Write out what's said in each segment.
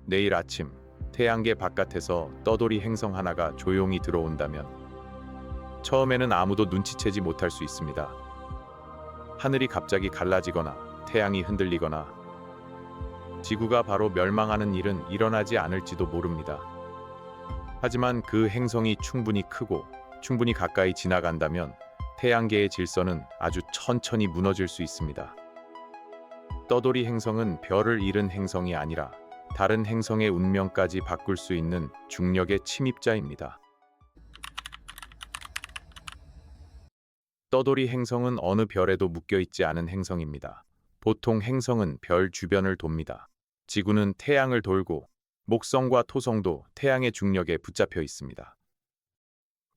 내일 아침 태양계 바깥에서 떠돌이 행성 하나가 조용히 들어온다면 처음에는 아무도 눈치채지 못할 수 있습니다. 하늘이 갑자기 갈라지거나 태양이 흔들리거나 지구가 바로 멸망하는 일은 일어나지 않을지도 모릅니다. 하지만 그 행성이 충분히 크고 충분히 가까이 지나간다면 태양계의 질서는 아주 천천히 무너질 수 있습니다. 떠돌이 행성은 별을 잃은 행성이 아니라 다른 행성의 운명까지 바꿀 수 있는 중력의 침입자입니다. 떠돌이 행성은 어느 별에도 묶여 있지 않은 행성입니다. 보통 행성은 별 주변을 돕니다. 지구는 태양을 돌고 목성과 토성도 태양의 중력에 붙잡혀 있습니다.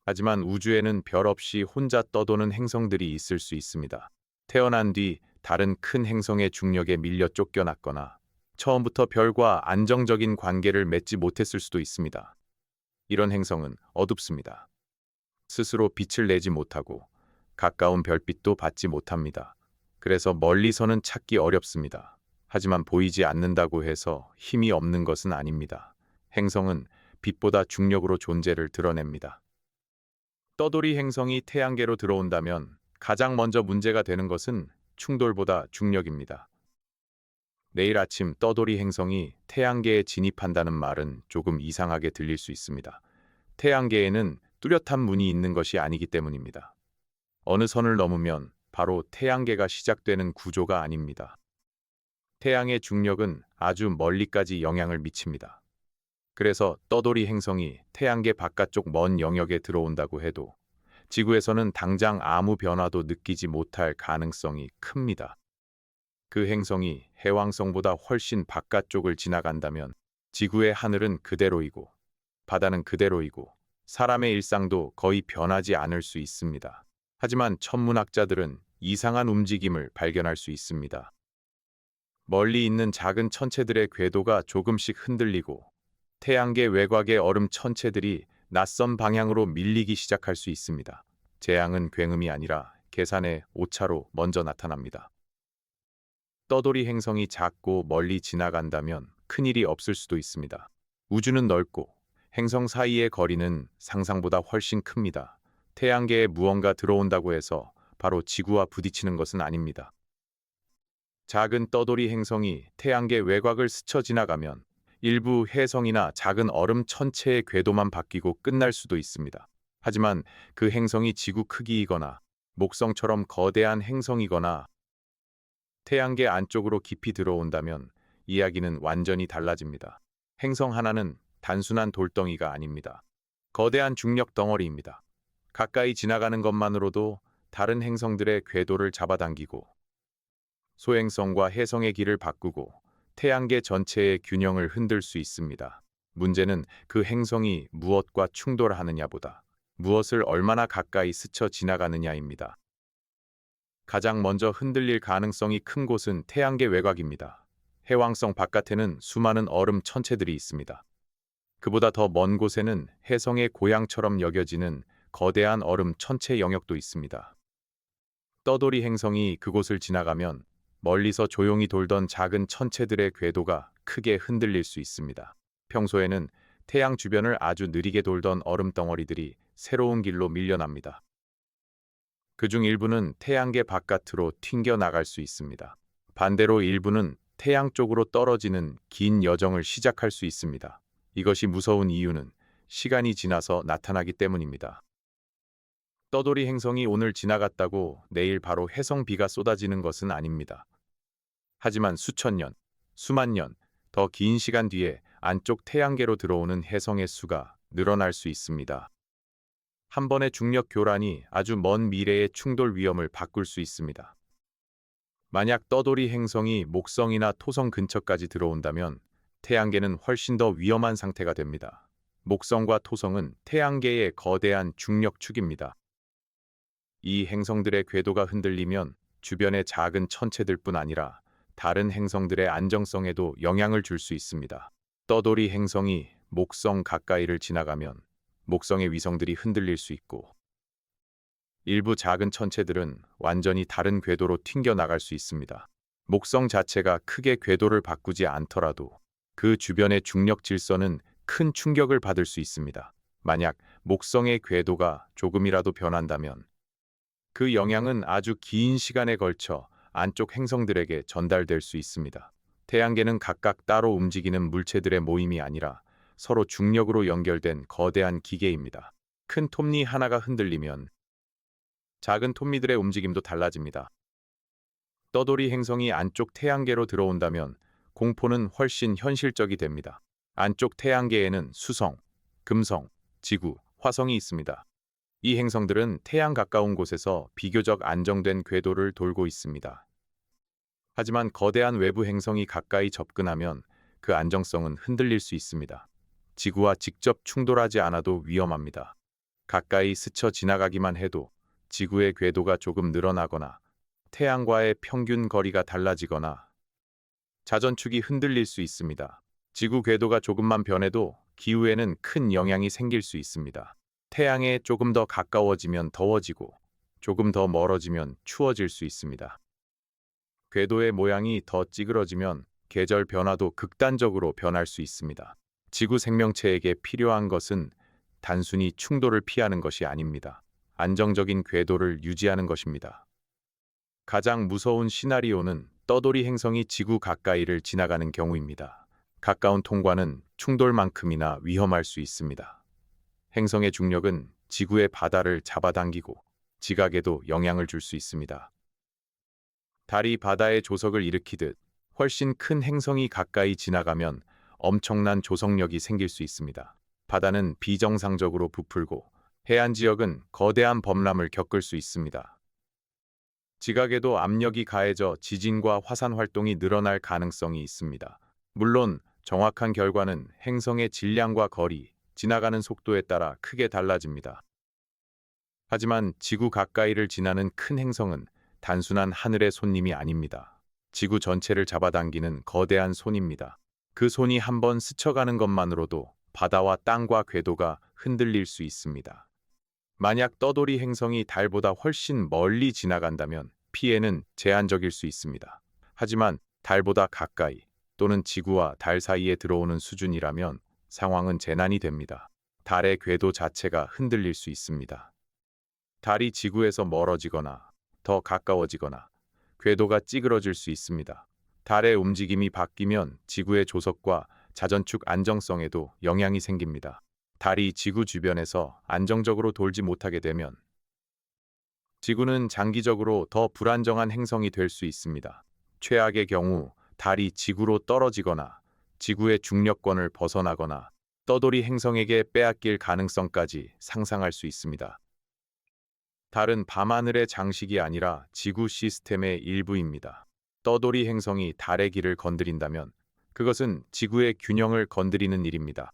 하지만 우주에는 별 없이 혼자 떠도는 행성들이 있을 수 있습니다. 태어난 뒤 다른 큰 행성의 중력에 밀려 쫓겨났거나 처음부터 별과 안정적인 관계를 맺지 못했을 수도 있습니다. 이런 행성은 어둡습니다. 스스로 빛을 내지 못하고 가까운 별빛도 받지 못합니다. 그래서 멀리서는 찾기 어렵습니다. 하지만 보이지 않는다고 해서 힘이 없는 것은 아닙니다. 행성은 빛보다 중력으로 존재를 드러냅니다. 떠돌이 행성이 태양계로 들어온다면 가장 먼저 문제가 되는 것은 충돌보다 중력입니다. 내일 아침 떠돌이 행성이 태양계에 진입한다는 말은 조금 이상하게 들릴 수 있습니다. 태양계에는 뚜렷한 문이 있는 것이 아니기 때문입니다. 어느 선을 넘으면 바로 태양계가 시작되는 구조가 아닙니다. 태양의 중력은 아주 멀리까지 영향을 미칩니다. 그래서 떠돌이 행성이 태양계 바깥쪽 먼 영역에 들어온다고 해도 지구에서는 당장 아무 변화도 느끼지 못할 가능성이 큽니다. 그 행성이 해왕성보다 훨씬 바깥쪽을 지나간다면 지구의 하늘은 그대로이고 바다는 그대로이고 사람의 일상도 거의 변하지 않을 수 있습니다. 하지만 천문학자들은 이상한 움직임을 발견할 수 있습니다. 멀리 있는 작은 천체들의 궤도가 조금씩 흔들리고 태양계 외곽의 얼음 천체들이 낯선 방향으로 밀리기 시작할 수 있습니다. 재앙은 굉음이 아니라 계산의 오차로 먼저 나타납니다. 떠돌이 행성이 작고 멀리 지나간다면 큰일이 없을 수도 있습니다. 우주는 넓고 행성 사이의 거리는 상상보다 훨씬 큽니다. 태양계에 무언가 들어온다고 해서 바로 지구와 부딪히는 것은 아닙니다. 작은 떠돌이 행성이 태양계 외곽을 스쳐 지나가면 일부 혜성이나 작은 얼음 천체의 궤도만 바뀌고 끝날 수도 있습니다. 하지만 그 행성이 지구 크기이거나 목성처럼 거대한 행성이거나 태양계 안쪽으로 깊이 들어온다면 이야기는 완전히 달라집니다. 행성 하나는 단순한 돌덩이가 아닙니다. 거대한 중력 덩어리입니다. 가까이 지나가는 것만으로도 다른 행성들의 궤도를 잡아당기고 소행성과 혜성의 길을 바꾸고 태양계 전체의 균형을 흔들 수 있습니다. 문제는 그 행성이 무엇과 충돌하느냐보다 무엇을 얼마나 가까이 스쳐 지나가느냐입니다. 가장 먼저 흔들릴 가능성이 큰 곳은 태양계 외곽입니다. 해왕성 바깥에는 수많은 얼음 천체들이 있습니다. 그보다 더 먼 곳에는 혜성의 고향처럼 여겨지는 거대한 얼음 천체 영역도 있습니다. 떠돌이 행성이 그곳을 지나가면 멀리서 조용히 돌던 작은 천체들의 궤도가 크게 흔들릴 수 있습니다. 평소에는 태양 주변을 아주 느리게 돌던 얼음 덩어리들이 새로운 길로 밀려납니다. 그중 일부는 태양계 바깥으로 튕겨 나갈 수 있습니다. 반대로 일부는 태양 쪽으로 떨어지는 긴 여정을 시작할 수 있습니다. 이것이 무서운 이유는 시간이 지나서 나타나기 때문입니다. 떠돌이 행성이 오늘 지나갔다고 내일 바로 혜성 비가 쏟아지는 것은 아닙니다. 하지만 수천 년, 수만 년, 더 긴 시간 뒤에 안쪽 태양계로 들어오는 혜성의 수가 늘어날 수 있습니다. 한 번의 중력 교란이 아주 먼 미래의 충돌 위험을 바꿀 수 있습니다. 만약 떠돌이 행성이 목성이나 토성 근처까지 들어온다면 태양계는 훨씬 더 위험한 상태가 됩니다. 목성과 토성은 태양계의 거대한 중력축입니다. 이 행성들의 궤도가 흔들리면 주변의 작은 천체들뿐 아니라 다른 행성들의 안정성에도 영향을 줄 수 있습니다. 떠돌이 행성이 목성 가까이를 지나가면 목성의 위성들이 흔들릴 수 있고 일부 작은 천체들은 완전히 다른 궤도로 튕겨 나갈 수 있습니다. 목성 자체가 크게 궤도를 바꾸지 않더라도 그 주변의 중력 질서는 큰 충격을 받을 수 있습니다. 만약 목성의 궤도가 조금이라도 변한다면 그 영향은 아주 긴 시간에 걸쳐 안쪽 행성들에게 전달될 수 있습니다. 태양계는 각각 따로 움직이는 물체들의 모임이 아니라 서로 중력으로 연결된 거대한 기계입니다. 큰 톱니 하나가 흔들리면 작은 톱니들의 움직임도 달라집니다. 떠돌이 행성이 안쪽 태양계로 들어온다면 공포는 훨씬 현실적이 됩니다. 안쪽 태양계에는 수성, 금성, 지구, 화성이 있습니다. 이 행성들은 태양 가까운 곳에서 비교적 안정된 궤도를 돌고 있습니다. 하지만 거대한 외부 행성이 가까이 접근하면 그 안정성은 흔들릴 수 있습니다. 지구와 직접 충돌하지 않아도 위험합니다. 가까이 스쳐 지나가기만 해도 지구의 궤도가 조금 늘어나거나 태양과의 평균 거리가 달라지거나 자전축이 흔들릴 수 있습니다. 지구 궤도가 조금만 변해도 기후에는 큰 영향이 생길 수 있습니다. 태양에 조금 더 가까워지면 더워지고 조금 더 멀어지면 추워질 수 있습니다. 궤도의 모양이 더 찌그러지면 계절 변화도 극단적으로 변할 수 있습니다. 지구 생명체에게 필요한 것은 단순히 충돌을 피하는 것이 아닙니다. 안정적인 궤도를 유지하는 것입니다. 가장 무서운 시나리오는 떠돌이 행성이 지구 가까이를 지나가는 경우입니다. 가까운 통과는 충돌만큼이나 위험할 수 있습니다. 행성의 중력은 지구의 바다를 잡아당기고 지각에도 영향을 줄 수 있습니다. 달이 바다에 조석을 일으키듯 훨씬 큰 행성이 가까이 지나가면 엄청난 조석력이 생길 수 있습니다. 바다는 비정상적으로 부풀고 해안 지역은 거대한 범람을 겪을 수 있습니다. 지각에도 압력이 가해져 지진과 화산 활동이 늘어날 가능성이 있습니다. 물론 정확한 결과는 행성의 질량과 거리, 지나가는 속도에 따라 크게 달라집니다. 하지만 지구 가까이를 지나는 큰 행성은 단순한 하늘의 손님이 아닙니다. 지구 전체를 잡아당기는 거대한 손입니다. 그 손이 한번 스쳐가는 것만으로도 바다와 땅과 궤도가 흔들릴 수 있습니다. 만약 떠돌이 행성이 달보다 훨씬 멀리 지나간다면 피해는 제한적일 수 있습니다. 하지만 달보다 가까이 또는 지구와 달 사이에 들어오는 수준이라면 상황은 재난이 됩니다. 달의 궤도 자체가 흔들릴 수 있습니다. 달이 지구에서 멀어지거나 더 가까워지거나 궤도가 찌그러질 수 있습니다. 달의 움직임이 바뀌면 지구의 조석과 자전축 안정성에도 영향이 생깁니다. 달이 지구 주변에서 안정적으로 돌지 못하게 되면 지구는 장기적으로 더 불안정한 행성이 될 수 있습니다. 최악의 경우 달이 지구로 떨어지거나 지구의 중력권을 벗어나거나 떠돌이 행성에게 빼앗길 가능성까지 상상할 수 있습니다. 달은 밤하늘의 장식이 아니라 지구 시스템의 일부입니다. 떠돌이 행성이 달의 길을 건드린다면 그것은 지구의 균형을 건드리는 일입니다.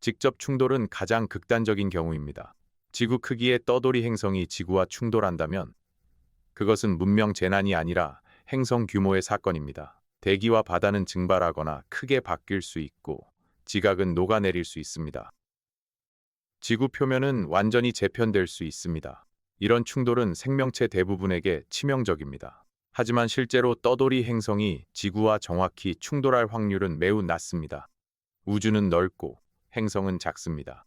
직접 충돌은 가장 극단적인 경우입니다. 지구 크기의 떠돌이 행성이 지구와 충돌한다면 그것은 문명 재난이 아니라 행성 규모의 사건입니다. 대기와 바다는 증발하거나 크게 바뀔 수 있고 지각은 녹아내릴 수 있습니다. 지구 표면은 완전히 재편될 수 있습니다. 이런 충돌은 생명체 대부분에게 치명적입니다. 하지만 실제로 떠돌이 행성이 지구와 정확히 충돌할 확률은 매우 낮습니다. 우주는 넓고 행성은 작습니다.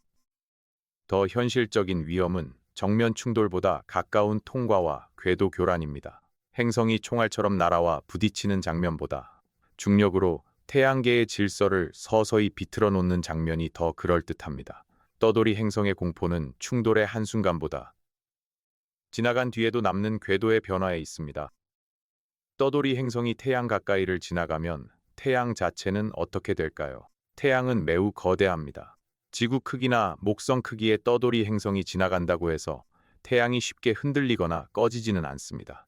더 현실적인 위험은 정면 충돌보다 가까운 통과와 궤도 교란입니다. 행성이 총알처럼 날아와 부딪히는 장면보다 중력으로 태양계의 질서를 서서히 비틀어 놓는 장면이 더 그럴듯합니다. 떠돌이 행성의 공포는 충돌의 한순간보다 지나간 뒤에도 남는 궤도의 변화에 있습니다. 떠돌이 행성이 태양 가까이를 지나가면 태양 자체는 어떻게 될까요? 태양은 매우 거대합니다. 지구 크기나 목성 크기의 떠돌이 행성이 지나간다고 해서 태양이 쉽게 흔들리거나 꺼지지는 않습니다.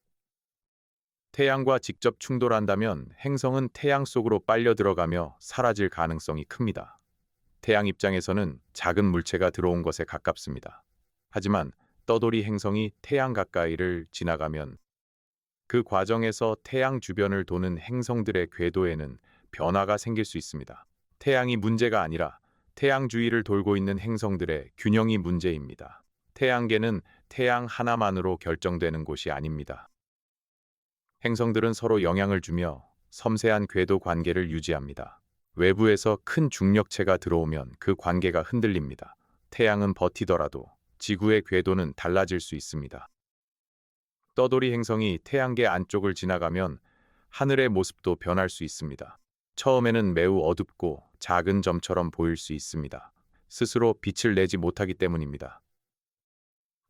태양과 직접 충돌한다면 행성은 태양 속으로 빨려 들어가며 사라질 가능성이 큽니다. 태양 입장에서는 작은 물체가 들어온 것에 가깝습니다. 하지만 떠돌이 행성이 태양 가까이를 지나가면 그 과정에서 태양 주변을 도는 행성들의 궤도에는 변화가 생길 수 있습니다. 태양이 문제가 아니라 태양 주위를 돌고 있는 행성들의 균형이 문제입니다. 태양계는 태양 하나만으로 결정되는 곳이 아닙니다. 행성들은 서로 영향을 주며 섬세한 궤도 관계를 유지합니다. 외부에서 큰 중력체가 들어오면 그 관계가 흔들립니다. 태양은 버티더라도 지구의 궤도는 달라질 수 있습니다. 떠돌이 행성이 태양계 안쪽을 지나가면 하늘의 모습도 변할 수 있습니다. 처음에는 매우 어둡고 작은 점처럼 보일 수 있습니다. 스스로 빛을 내지 못하기 때문입니다.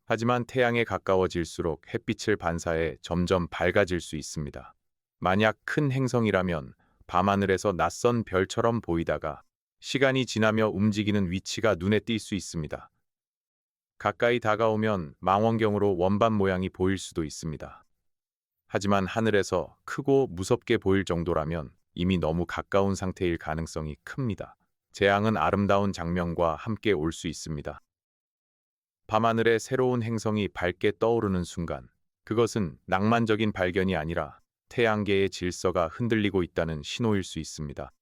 하지만 태양에 가까워질수록 햇빛을 반사해 점점 밝아질 수 있습니다. 만약 큰 행성이라면 밤하늘에서 낯선 별처럼 보이다가 시간이 지나며 움직이는 위치가 눈에 띌 수 있습니다. 가까이 다가오면 망원경으로 원반 모양이 보일 수도 있습니다. 하지만 하늘에서 크고 무섭게 보일 정도라면 이미 너무 가까운 상태일 가능성이 큽니다. 재앙은 아름다운 장면과 함께 올 수 있습니다. 밤하늘에 새로운 행성이 밝게 떠오르는 순간, 그것은 낭만적인 발견이 아니라 태양계의 질서가 흔들리고 있다는 신호일 수 있습니다.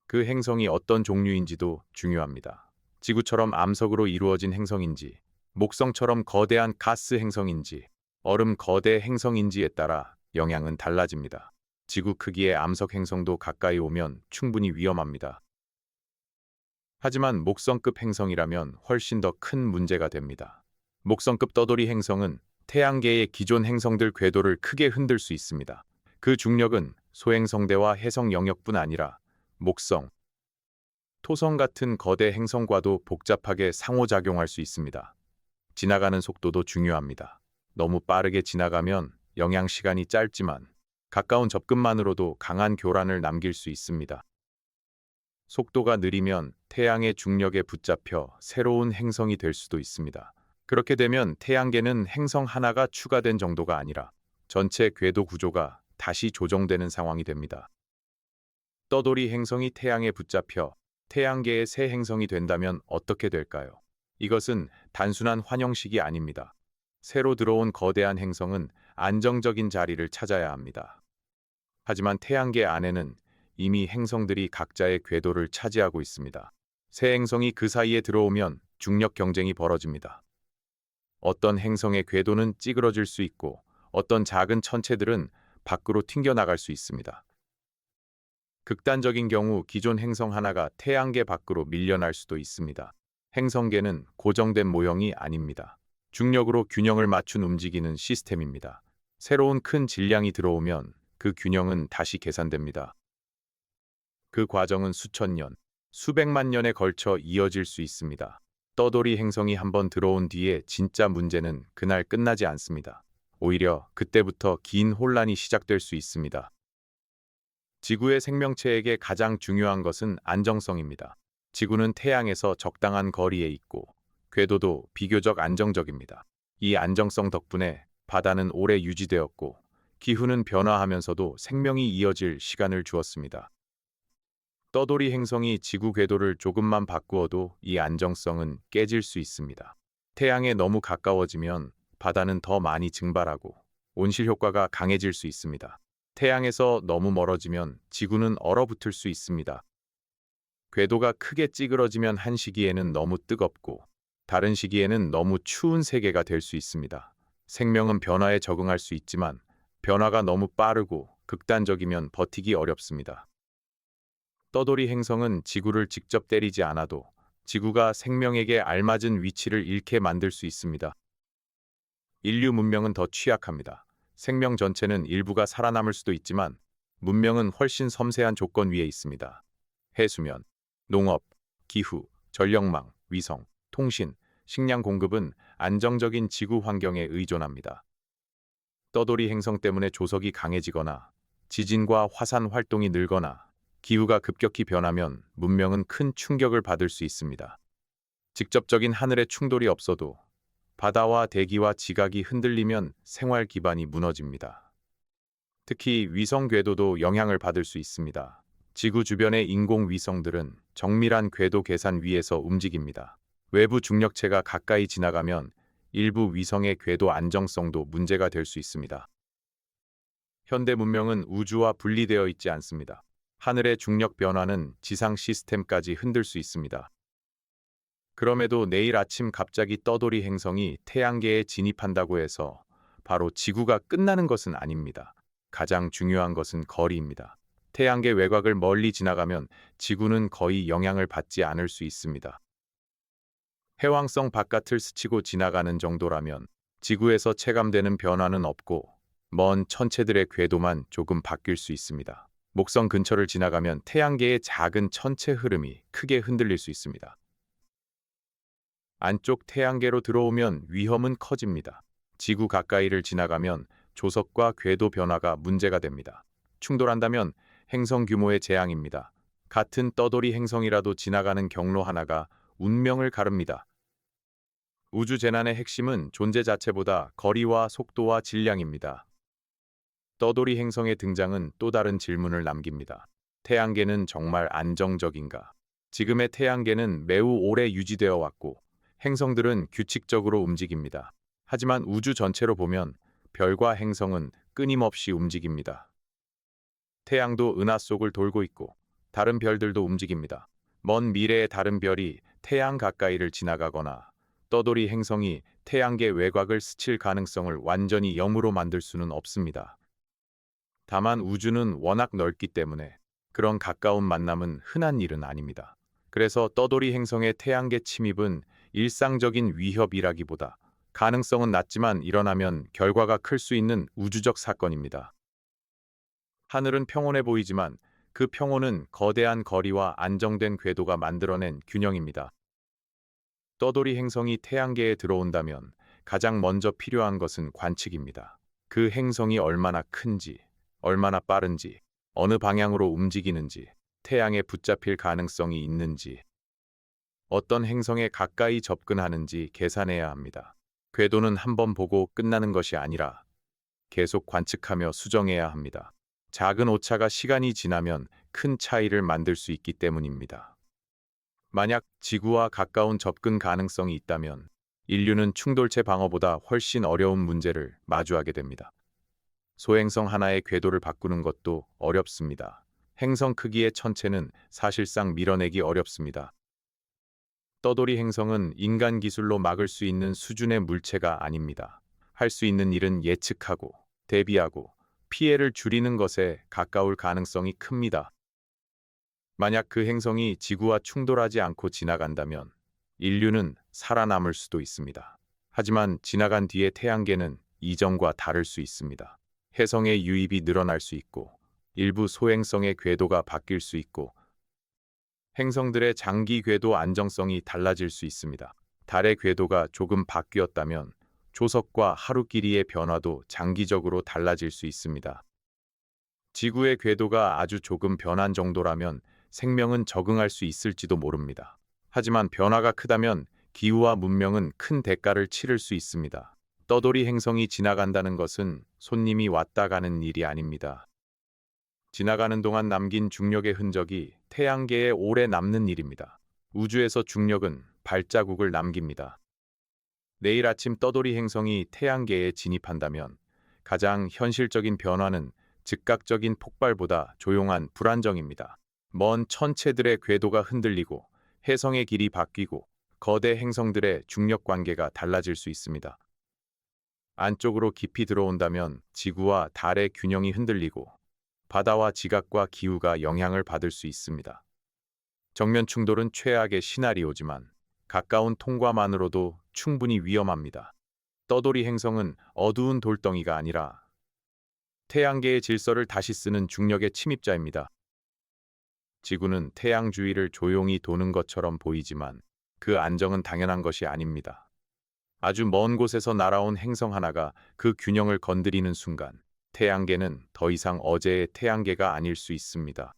그 행성이 어떤 종류인지도 중요합니다. 지구처럼 암석으로 이루어진 행성인지, 목성처럼 거대한 가스 행성인지, 얼음 거대 행성인지에 따라 영향은 달라집니다. 지구 크기의 암석 행성도 가까이 오면 충분히 위험합니다. 하지만 목성급 행성이라면 훨씬 더 큰 문제가 됩니다. 목성급 떠돌이 행성은 태양계의 기존 행성들 궤도를 크게 흔들 수 있습니다. 그 중력은 소행성대와 해성 영역뿐 아니라 목성, 토성 같은 거대 행성과도 복잡하게 상호작용할 수 있습니다. 지나가는 속도도 중요합니다. 너무 빠르게 지나가면 영향 시간이 짧지만 가까운 접근만으로도 강한 교란을 남길 수 있습니다. 속도가 느리면 태양의 중력에 붙잡혀 새로운 행성이 될 수도 있습니다. 그렇게 되면 태양계는 행성 하나가 추가된 정도가 아니라 전체 궤도 구조가 다시 조정되는 상황이 됩니다. 떠돌이 행성이 태양에 붙잡혀 태양계의 새 행성이 된다면 어떻게 될까요? 이것은 단순한 환영식이 아닙니다. 새로 들어온 거대한 행성은 안정적인 자리를 찾아야 합니다. 하지만 태양계 안에는 이미 행성들이 각자의 궤도를 차지하고 있습니다. 새 행성이 그 사이에 들어오면 중력 경쟁이 벌어집니다. 어떤 행성의 궤도는 찌그러질 수 있고 어떤 작은 천체들은 밖으로 튕겨나갈 수 있습니다. 극단적인 경우 기존 행성 하나가 태양계 밖으로 밀려날 수도 있습니다. 행성계는 고정된 모형이 아닙니다. 중력으로 균형을 맞춘 움직이는 시스템입니다. 새로운 큰 질량이 들어오면 그 균형은 다시 계산됩니다. 그 과정은 수천 년, 수백만 년에 걸쳐 이어질 수 있습니다. 떠돌이 행성이 한번 들어온 뒤에 진짜 문제는 그날 끝나지 않습니다. 오히려 그때부터 긴 혼란이 시작될 수 있습니다. 지구의 생명체에게 가장 중요한 것은 안정성입니다. 지구는 태양에서 적당한 거리에 있고 궤도도 비교적 안정적입니다. 이 안정성 덕분에 바다는 오래 유지되었고 기후는 변화하면서도 생명이 이어질 시간을 주었습니다. 떠돌이 행성이 지구 궤도를 조금만 바꾸어도 이 안정성은 깨질 수 있습니다. 태양에 너무 가까워지면 바다는 더 많이 증발하고 온실 효과가 강해질 수 있습니다. 태양에서 너무 멀어지면 지구는 얼어붙을 수 있습니다. 궤도가 크게 찌그러지면 한 시기에는 너무 뜨겁고 다른 시기에는 너무 추운 세계가 될 수 있습니다. 생명은 변화에 적응할 수 있지만 변화가 너무 빠르고 극단적이면 버티기 어렵습니다. 떠돌이 행성은 지구를 직접 때리지 않아도 지구가 생명에게 알맞은 위치를 잃게 만들 수 있습니다. 인류 문명은 더 취약합니다. 생명 전체는 일부가 살아남을 수도 있지만 문명은 훨씬 섬세한 조건 위에 있습니다. 해수면, 농업, 기후, 전력망, 위성, 통신, 식량 공급은 안정적인 지구 환경에 의존합니다. 떠돌이 행성 때문에 조석이 강해지거나 지진과 화산 활동이 늘거나 기후가 급격히 변하면 문명은 큰 충격을 받을 수 있습니다. 직접적인 하늘의 충돌이 없어도 바다와 대기와 지각이 흔들리면 생활 기반이 무너집니다. 특히 위성 궤도도 영향을 받을 수 있습니다. 지구 주변의 인공 위성들은 정밀한 궤도 계산 위에서 움직입니다. 외부 중력체가 가까이 지나가면 일부 위성의 궤도 안정성도 문제가 될 수 있습니다. 현대 문명은 우주와 분리되어 있지 않습니다. 하늘의 중력 변화는 지상 시스템까지 흔들 수 있습니다. 그럼에도 내일 아침 갑자기 떠돌이 행성이 태양계에 진입한다고 해서 바로 지구가 끝나는 것은 아닙니다. 가장 중요한 것은 거리입니다. 태양계 외곽을 멀리 지나가면 지구는 거의 영향을 받지 않을 수 있습니다. 해왕성 바깥을 스치고 지나가는 정도라면 지구에서 체감되는 변화는 없고 먼 천체들의 궤도만 조금 바뀔 수 있습니다. 목성 근처를 지나가면 태양계의 작은 천체 흐름이 크게 흔들릴 수 있습니다. 안쪽 태양계로 들어오면 위험은 커집니다. 지구 가까이를 지나가면 조석과 궤도 변화가 문제가 됩니다. 충돌한다면 행성 규모의 재앙입니다. 같은 떠돌이 행성이라도 지나가는 경로 하나가 운명을 가릅니다. 우주 재난의 핵심은 존재 자체보다 거리와 속도와 질량입니다. 떠돌이 행성의 등장은 또 다른 질문을 남깁니다. 태양계는 정말 안정적인가? 지금의 태양계는 매우 오래 유지되어 왔고 행성들은 규칙적으로 움직입니다. 하지만 우주 전체로 보면 별과 행성은 끊임없이 움직입니다. 태양도 은하 속을 돌고 있고 다른 별들도 움직입니다. 먼 미래의 다른 별이 태양 가까이를 지나가거나 떠돌이 행성이 태양계 외곽을 스칠 가능성을 완전히 0으로 만들 수는 없습니다. 다만 우주는 워낙 넓기 때문에 그런 가까운 만남은 흔한 일은 아닙니다. 그래서 떠돌이 행성의 태양계 침입은 일상적인 위협이라기보다 가능성은 낮지만 일어나면 결과가 클 수 있는 우주적 사건입니다. 하늘은 평온해 보이지만 그 평온은 거대한 거리와 안정된 궤도가 만들어낸 균형입니다. 떠돌이 행성이 태양계에 들어온다면 가장 먼저 필요한 것은 관측입니다. 그 행성이 얼마나 큰지, 얼마나 빠른지, 어느 방향으로 움직이는지, 태양에 붙잡힐 가능성이 있는지, 어떤 행성에 가까이 접근하는지 계산해야 합니다. 궤도는 한 번 보고 끝나는 것이 아니라 계속 관측하며 수정해야 합니다. 작은 오차가 시간이 지나면 큰 차이를 만들 수 있기 때문입니다. 만약 지구와 가까운 접근 가능성이 있다면 인류는 충돌체 방어보다 훨씬 어려운 문제를 마주하게 됩니다. 소행성 하나의 궤도를 바꾸는 것도 어렵습니다. 행성 크기의 천체는 사실상 밀어내기 어렵습니다. 떠돌이 행성은 인간 기술로 막을 수 있는 수준의 물체가 아닙니다. 할 수 있는 일은 예측하고, 대비하고, 피해를 줄이는 것에 가까울 가능성이 큽니다. 만약 그 행성이 지구와 충돌하지 않고 지나간다면 인류는 살아남을 수도 있습니다. 하지만 지나간 뒤의 태양계는 이전과 다를 수 있습니다. 해성의 유입이 늘어날 수 있고, 일부 소행성의 궤도가 바뀔 수 있고, 행성들의 장기 궤도 안정성이 달라질 수 있습니다. 달의 궤도가 조금 바뀌었다면 조석과 하루 길이의 변화도 장기적으로 달라질 수 있습니다. 지구의 궤도가 아주 조금 변한 정도라면 생명은 적응할 수 있을지도 모릅니다. 하지만 변화가 크다면 기후와 문명은 큰 대가를 치를 수 있습니다. 떠돌이 행성이 지나간다는 것은 손님이 왔다 가는 일이 아닙니다. 지나가는 동안 남긴 중력의 흔적이 태양계에 오래 남는 일입니다. 우주에서 중력은 발자국을 남깁니다. 내일 아침 떠돌이 행성이 태양계에 진입한다면 가장 현실적인 변화는 즉각적인 폭발보다 조용한 불안정입니다. 먼 천체들의 궤도가 흔들리고 해성의 길이 바뀌고 거대 행성들의 중력 관계가 달라질 수 있습니다. 안쪽으로 깊이 들어온다면 지구와 달의 균형이 흔들리고 바다와 지각과 기후가 영향을 받을 수 있습니다. 정면 충돌은 최악의 시나리오지만 가까운 통과만으로도 충분히 위험합니다. 떠돌이 행성은 어두운 돌덩이가 아니라 태양계의 질서를 다시 쓰는 중력의 침입자입니다. 지구는 태양 주위를 조용히 도는 것처럼 보이지만 그 안정은 당연한 것이 아닙니다. 아주 먼 곳에서 날아온 행성 하나가 그 균형을 건드리는 순간 태양계는 더 이상 어제의 태양계가 아닐 수 있습니다.